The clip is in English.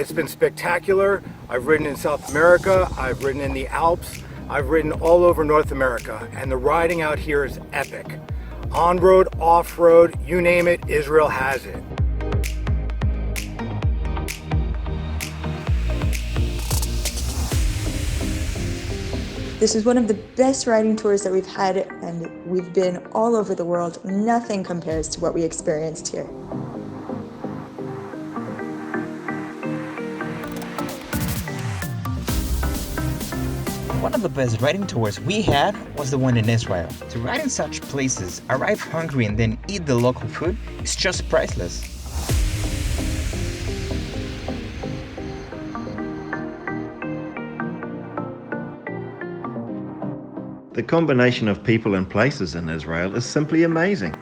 It's been spectacular. I've ridden in South America, I've ridden in the Alps, I've ridden all over North America, and the riding out here is epic. On-road, off-road, you name it, Israel has it. This is one of the best riding tours that we've had, and we've been all over the world. Nothing compares to what we experienced here. One of the best riding tours we had was the one in Israel. To ride in such places, arrive hungry and then eat the local food is just priceless. The combination of people and places in Israel is simply amazing.